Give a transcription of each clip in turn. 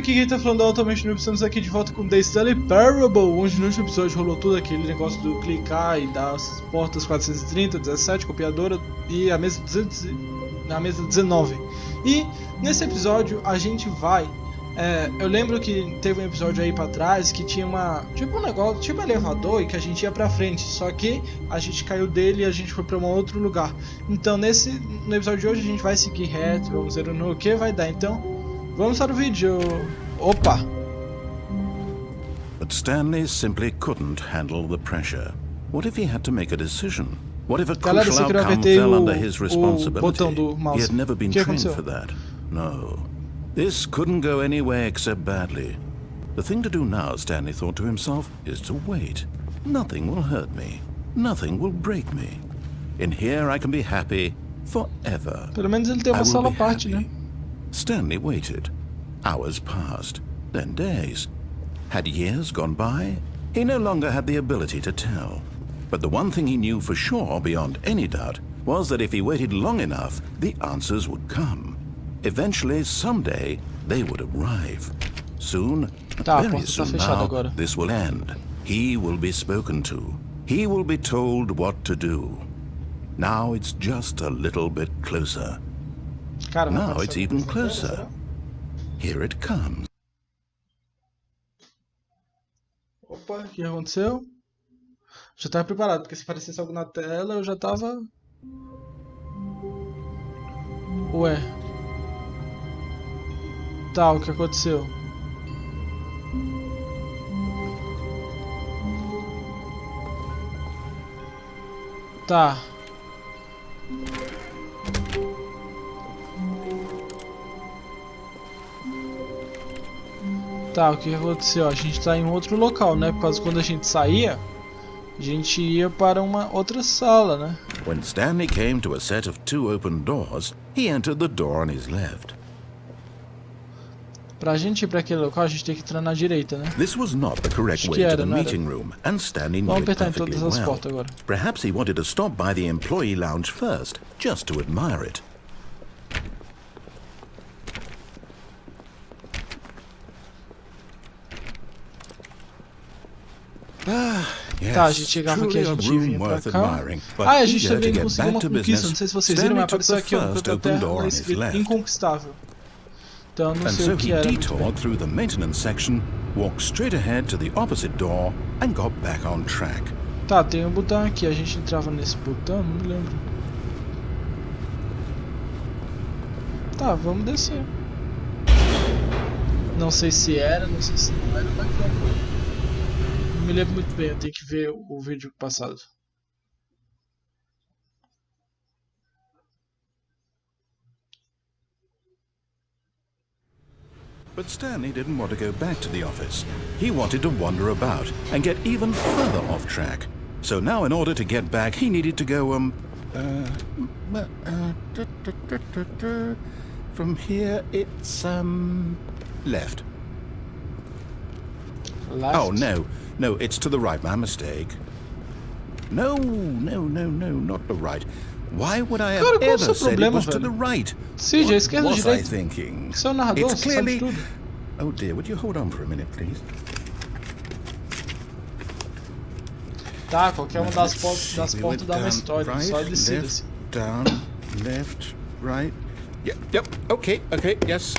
aqui quem tá falando altamente noob, estamos aqui de volta com The Stanley Parable, onde no último episódio rolou tudo aquele negócio do clicar e dar as portas 430, 17, copiadora e a mesa 200, na mesa 19. E nesse episódio a gente vai, eu lembro que teve um episódio aí pra trás que tinha tipo um negócio, tipo um elevador e que a gente ia pra frente, só que a gente caiu dele e a gente foi pra um outro lugar. Então no episódio de hoje a gente vai seguir reto, vamos ver no que vai dar, então vamos para o vídeo. Opa! But Stanley simply couldn't handle the pressure. What if he had to make a decision? What if a crucial outcome fell under his responsibility? He had never been trained for that. No. This couldn't go anywhere except badly. The thing to do now, Stanley thought to himself, is to wait. Nothing will hurt me. Nothing will break me. In here I can be happy forever. Pelo menos ele tem uma sala à parte, né? Stanley waited. Hours passed, then days. Had years gone by? He no longer had the ability to tell. But the one thing he knew for sure, beyond any doubt, was that if he waited long enough, the answers would come. Eventually, someday, they would arrive. Soon, very soon now, this will end. He will be spoken to. He will be told what to do. Now it's just a little bit closer. Now it's even closer. Here it comes. Opa, o que aconteceu? Já estava preparado, porque se aparecesse algo na tela eu já estava... Ué. Tá, o que aconteceu? Tá. Tá, o que aconteceu? A gente tá em outro local, né? Por causa que quando a gente saía, a gente ia para uma outra sala, né? When Stanley came to a set of two open doors, he entered the door on his left. Pra gente ir para aquele local, a gente tem que entrar na direita, né? This was not the correct way to the meeting room, and Stanley knew it perfectly well. Perhaps he wanted to stop by the employee lounge first, just to admire it. Yes, tá, a gente chegava aqui, a gente vinha pra cá. A gente também conseguiu uma conquista, não sei se vocês viram, mas apareceu aqui no canto da tela escrito inconquistável. Então não sei o que era. And so he detoured through the maintenance section, walked straight ahead to the opposite door, and got back on track. Tá, tem um botão aqui, a gente entrava nesse botão, não me lembro. Tá, vamos descer. Não sei se era, não sei se não era, mas não me lembro muito bem, eu tenho que ver o vídeo passado. But Stanley didn't want to go back to the office. He wanted to wander about and get even further off track. So now in order to get back, he needed to go, from here it's, left. Left? Oh, no, it's to the right, my mistake. No, not the right. Why would I have ever said it was to the right? Sim, esquerda, what was I thinking? Seu narrador, it's clearly... sabe tudo. Oh dear, would you hold on for a minute, please? Tá, qualquer uma das portas dá uma história, right, só decida-se. Down, left, right. Yep, okay, yes.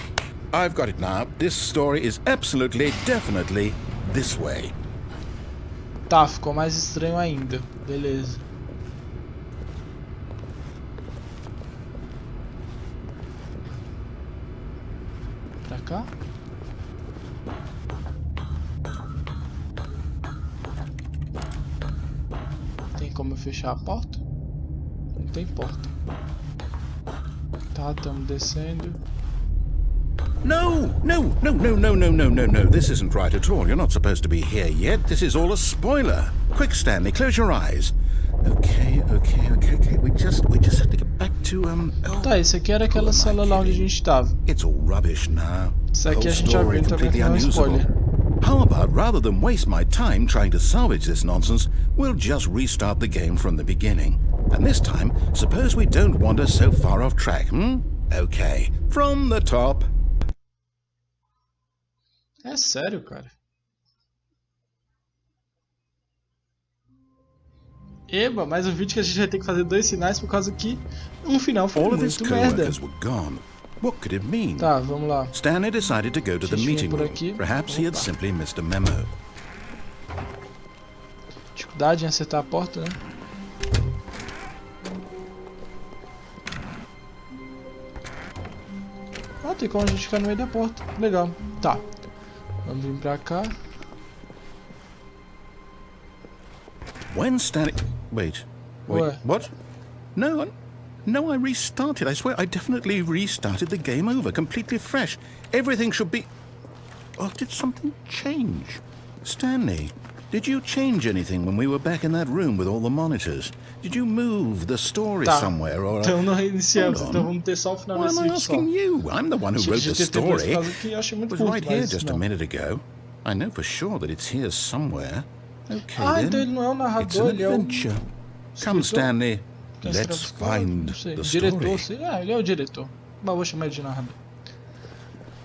I've got it now. This story is absolutely, definitely this way. Tá, ficou mais estranho ainda. Beleza. Pra cá? Tem como eu fechar a porta? Não tem porta. Tá, estamos descendo. No. This isn't right at all. You're not supposed to be here yet. This is all a spoiler. Quick, Stanley, close your eyes. Okay. We just have to get back to Tá, esse aqui era aquela sala lá onde a gente tava. It's all rubbish now. Isso aqui a gente já viu também, não é spoiler. How about, rather than waste my time trying to salvage this nonsense, we'll just restart the game from the beginning. And this time, suppose we don't wander so far off track, Okay, from the top. É sério, cara. Eba, mais um vídeo que a gente vai ter que fazer 2 finais por causa que um final foi All of his muito merda. co-workers were gone. What could it mean? Tá, vamos lá. Stanley decided to go to the meeting por room. aqui. Perhaps he had Opa. simply missed a memo. Dificuldade em acertar a porta, né? Ah, tem como a gente ficar no meio da porta. Legal. Tá. Vamos vir pra cá. When Stanley... Wait. What? What? No, I restarted. I swear, I definitely restarted the game over, completely fresh. Everything should be... Oh, did something change? Stanley, did you change anything when we were back in that room with all the monitors? Did you move the story somewhere or... Então não reiniciamos, então vamos ter só o final Why desse am I vídeo só. asking you? I'm the one who wrote the story. Aqui, eu achei muito It was curto, right here mas just a não. minute ago. I know for sure that it's here somewhere. Okay, Ah, then. então ele não é o It's narrador, an ele é o adventure. Come, Stanley. Quem Let's será? find Não sei. the Diretor, story. sei. Ah, ele é o diretor. Mas vou chamar ele de narrador.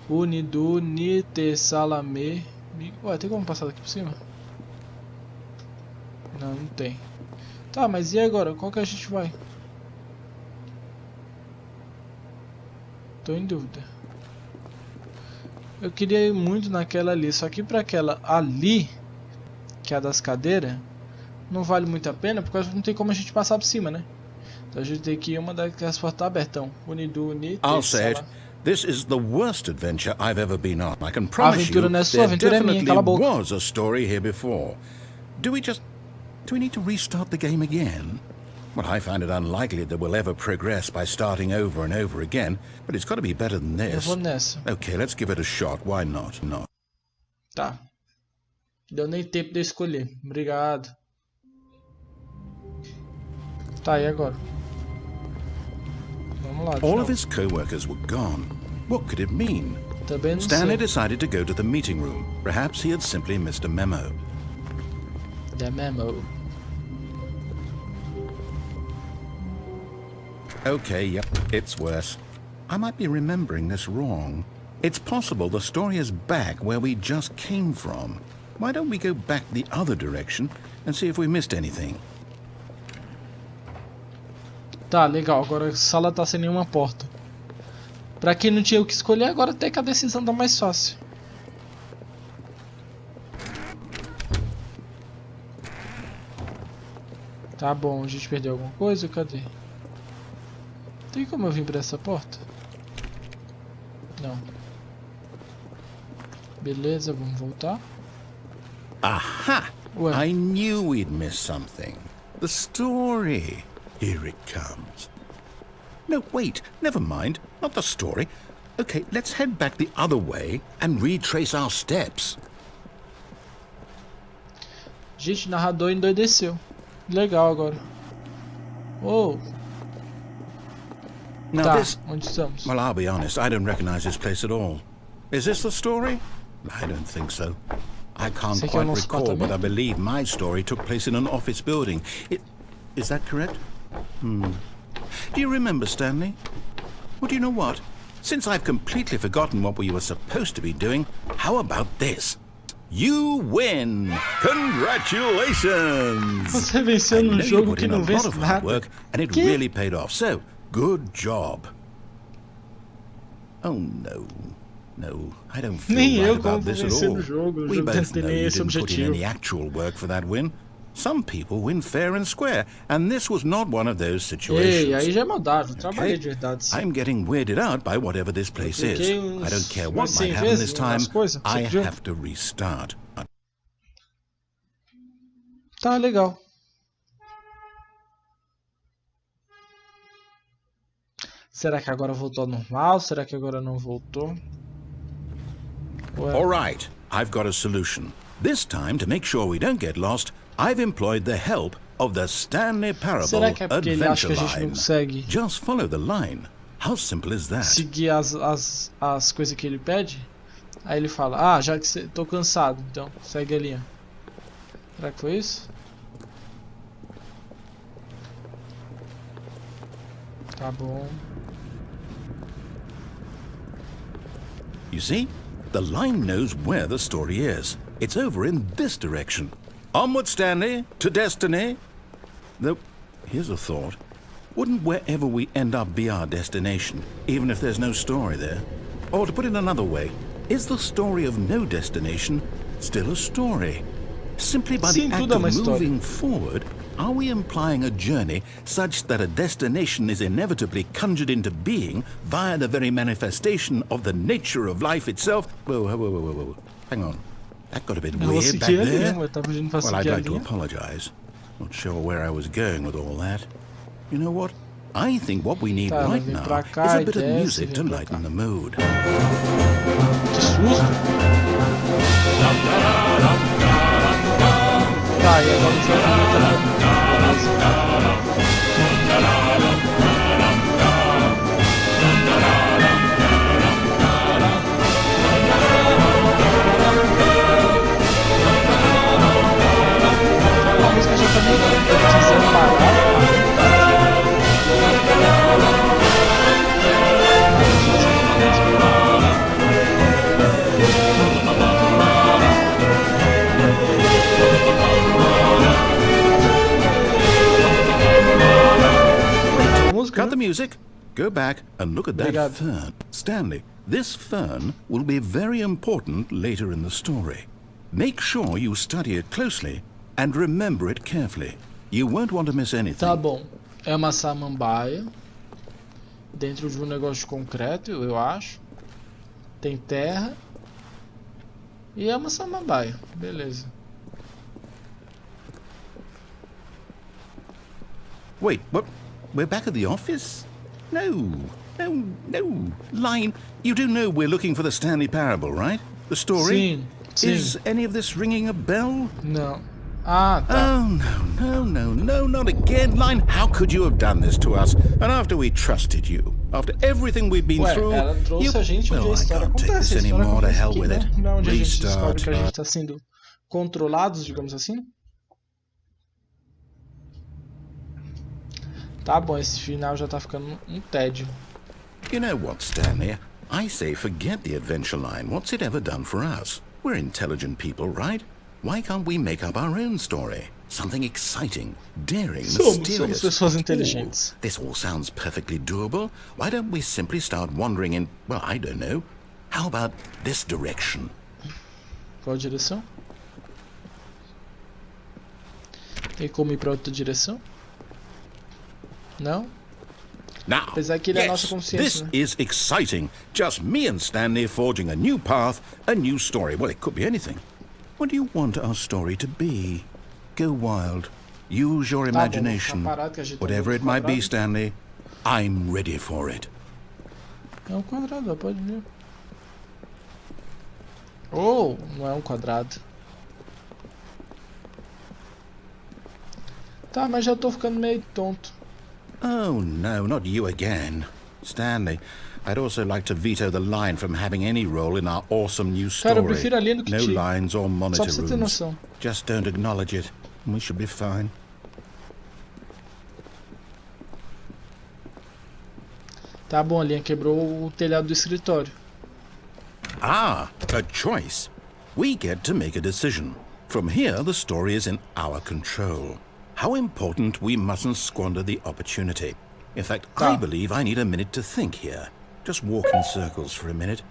Unidu, Nite, Salame. Ué, tem como passar daqui por cima? Não, não tem. Tá, mas e agora? Qual que a gente vai? Tô em dúvida. Eu queria ir muito naquela ali, só que pra aquela ali, que é a das cadeiras, não vale muito a pena, porque não tem como a gente passar por cima, né? Então a gente tem que ir uma daquelas portas abertão. Unidu, Nite, I'll say it. Salame. This is the worst adventure I've ever been on. I can promise Aventura you não é sua, there aventura é minha, definitely cala a boca. was a story here before. Do we need to restart the game again? Well, I find it unlikely that we'll ever progress by starting over and over again, but it's got to be better than Eu this. vou nessa. Okay, let's give it a shot. Why not? Not. Tá. Deu nem tempo de eu escolher. Obrigado. Tá, e agora? Vamos lá. de All novo. of his co-workers were gone. What could it mean? Também não Stanley sei. decided to go to the meeting room. Perhaps he had simply missed a memo. The memo. Okay, yep, it's worse. I might be remembering this wrong. It's possible the story is back where we just came from. Why don't we go back the other direction and see if we missed anything? Tá, legal. Agora a sala tá sem nenhuma porta. Pra quem não tinha o que escolher, agora até que a decisão tá mais fácil. Tá bom, a gente perdeu alguma coisa? Cadê? Tem como eu vir pra essa porta? Não. Beleza, vamos voltar. Aha! Well. I knew we'd missed something. The story. Here it comes. No, wait, never mind. Not the story. Okay, let's head back the other way and retrace our steps. Gente, o narrador endoideceu. Legal agora. Oh, Now tá. this... Onde estamos? Well, I'll be honest, I don't recognize this place at all. Is this the story? I don't think so. I can't Esse aqui é o quite nosso recall, but I apartamento? believe my story took place in an office building. Is that correct? Do you remember, Stanley? Well, do you know what? Since I've completely forgotten what we were supposed to be doing, how about this? You win! Congratulations! Você venceu I num know you jogo put que in a não lot vence of hard nada. work, and it Que? really paid off. So, good job. Oh no, no, I don't feel Nem right eu about como this at vencer all. no jogo. O We jogo both tem know nem you esse didn't put in objetivo. any actual work for that win. Some people win fair and square, and this was not one of those situations. Ei, aí já é maldade. Eu trabalhei de verdade. Sim. I'm getting weirded out by whatever this place is. cliquei uns- I don't care umas what might 100 happen vezes this time. nas coisas, I você viu? have to restart. Tá, legal. Será que agora voltou ao normal? Será que agora não voltou? Ué. All right, I've got a solution. This time, to make sure we don't get lost, I've employed the help of the Stanley Parable Será que é porque ele acha Adventure que a gente não Line. consegue Just follow the line. How simple is that? seguir as coisas que ele pede? Aí ele fala, ah, já que tô cansado, então segue a linha. Será que foi isso? Tá bom. You see? the line knows where the story is. It's over in this direction. Onward, Stanley, to destiny. Though, here's a thought. Wouldn't wherever we end up be our destination, even if there's no story there? Or to put it another way, is the story of no destination still a story? Simply by the act of moving forward, are we implying a journey such that a destination is inevitably conjured into being via the very manifestation of the nature of life itself? Whoa. Hang on. That got a bit weird back there. Well, I'd like to apologize. Not sure where I was going with all that. You know what? I think what we need right now is a bit of music to lighten the mood. Que susto! Tá, e agora o jogo a música já tá meio desamparada. Cut the music, go back and look at that fern. Stanley, this fern will be very important later in the story. Make sure you study it closely and remember it carefully. You won't want to miss anything. Tá bom. É uma samambaia dentro de um negócio de concreto, eu acho. Tem terra. E é uma samambaia. Beleza. Wait, what? We're back at the office? No. Line, you do know we're looking for the Stanley Parable, right? The story? Sim. Is any of this ringing a bell? Não. Ah, tá. Oh, no, not again. Line, how could you have done this to us? And after we trusted you, after everything we've been through, ela trouxe a gente onde a história acontece. A história acontece aqui, né? Não é onde a gente descobre que a gente está sendo controlados, digamos assim. Tá bom, esse final já tá ficando um tédio. You know what, Stanley? I say forget the adventure line. What's it ever done for us? We're intelligent people, right? Why can't we make up our own story? Something exciting, daring, mysterious. Somos pessoas inteligentes. This all sounds perfectly doable. Why don't we simply start wandering in, well, I don't know. How about this direction? Qual direção? Tem como ir pra outra direção? Não? Now, Apesar que ele é a nossa consciência, this is exciting. Just me and Stanley forging a new path, a new story. Well, it could be anything. What do you want our story to be? Go wild. Use your imagination. Whatever it might be, Stanley, I'm ready for it. É um quadrado, pode ver. Oh, não é um quadrado. Tá, mas já tô ficando meio tonto. Oh, no, not you again. Stanley, I'd also like to veto the line from having any role in our awesome new story. Cara, eu prefiro a linha do que no lines or monitor rooms. Só pra você ter noção. Just don't acknowledge it, and we should be fine. Tá bom, a linha quebrou o telhado do escritório. Ah, a choice. We get to make a decision. From here, the story is in our control. How important we mustn't squander the opportunity. In fact, I believe I need a minute to think here. Just walk in circles for a minute.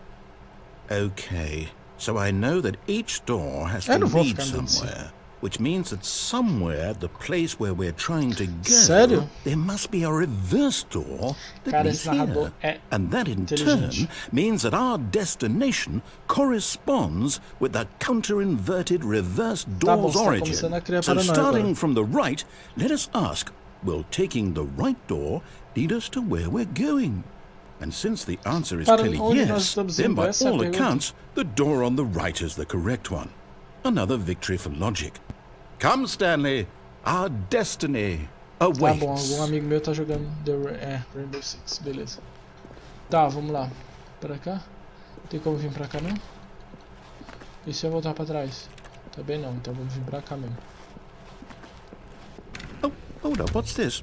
Okay, so I know that each door has to lead somewhere, which means that somewhere, the place where we're trying to go, Sério? there must be a reverse door that leads here. And that in turn means that our destination corresponds with the counter-inverted reverse door's origin. So starting from the right, let us ask, will taking the right door lead us to where we're going? And since the answer is clearly yes, then by all accounts, the door on the right is the correct one. Another victory for logic. Come, Stanley, our destiny awaits. Tá bom, algum amigo meu tá jogando Rainbow Six, beleza. Tá, vamos lá. Pra cá? Tem como vir pra cá não? E se eu voltar pra trás? Também não, então vamos vir pra cá mesmo. Oh, hold up, what's this?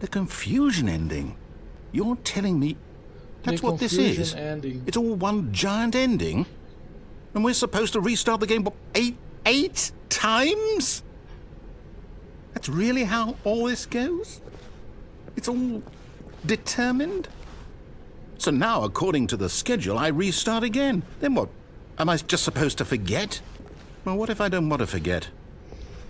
The confusion ending. You're telling me That's what this is. Ending. It's all one giant ending. And we're supposed to restart the game, what, eight times? That's really how all this goes? It's all determined? So now, according to the schedule, I restart again. Then what? Am I just supposed to forget? Well, what if I don't want to forget?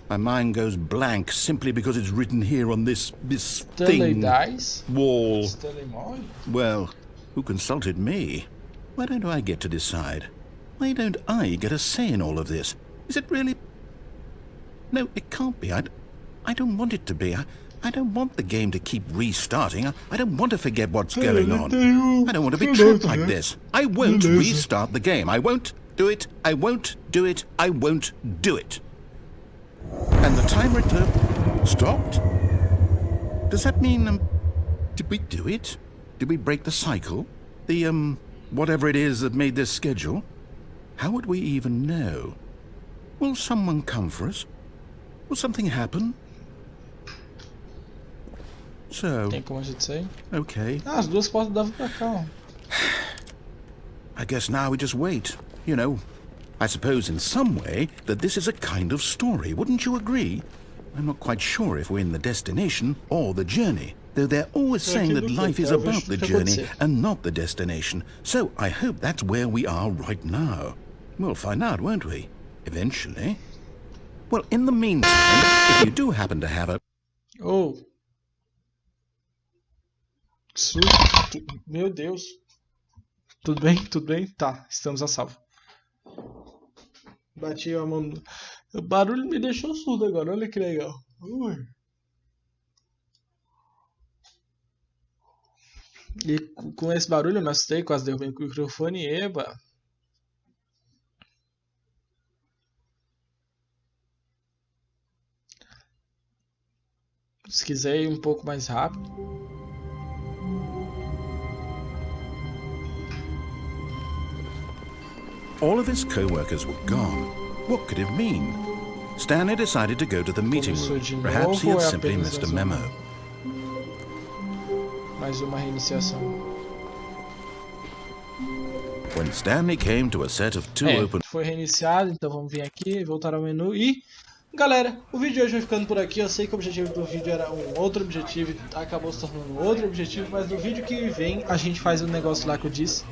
My mind goes blank simply because it's written here on this Stanley thing. dies? Wall. Stanley morre? Well, who consulted me? Why don't I get to decide? Why don't I get a say in all of this? Is it really... No, it can't be. I don't want it to be. I don't want the game to keep restarting. I don't want to forget what's going on. I don't want to be trapped like this. I won't restart the game. I won't do it. I won't do it. I won't do it. And the timer stopped? Does that mean, did we do it? Did we break the cycle? The, whatever it is that made this schedule? How would we even know? Will someone come for us? Will something happen? So... Tem como a gente sair? Okay. Ah, as duas portas davam pra cá, ó. I guess now we just wait. You know, I suppose in some way that this is a kind of story, wouldn't you agree? I'm not quite sure if we're in the destination or the journey, though they're always saying that life is about the journey and not the destination, so I hope that's where we are right now. We'll find out, won't we? Eventually. Well, in the meantime, if you do happen to have a... Oh. Susto. Meu Deus. Tudo bem? Tudo bem? Tá, estamos a salvo. Bati a mão. O barulho me deixou surdo agora, olha que legal. Ui. E com esse barulho eu me assustei, quase derrubei o microfone. Eba! Se quiser ir um pouco mais rápido. All of his co-workers were gone. What could it mean? Stanley decided to go to the meeting room. Perhaps he had simply missed a memo. Mais uma reiniciação. When Stanley came to a set of two open... Foi reiniciado, então vamos vir aqui, voltar ao menu e... Galera, o vídeo de hoje vai ficando por aqui. Eu sei que o objetivo do vídeo era um outro objetivo, acabou se tornando outro objetivo, mas no vídeo que vem a gente faz o negócio lá que eu disse.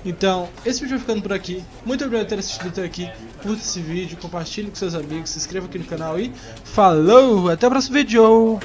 Então, esse vídeo vai ficando por aqui. Muito obrigado por ter assistido até aqui. Curta esse vídeo, compartilhe com seus amigos, se inscreva aqui no canal e falou! Até o próximo vídeo!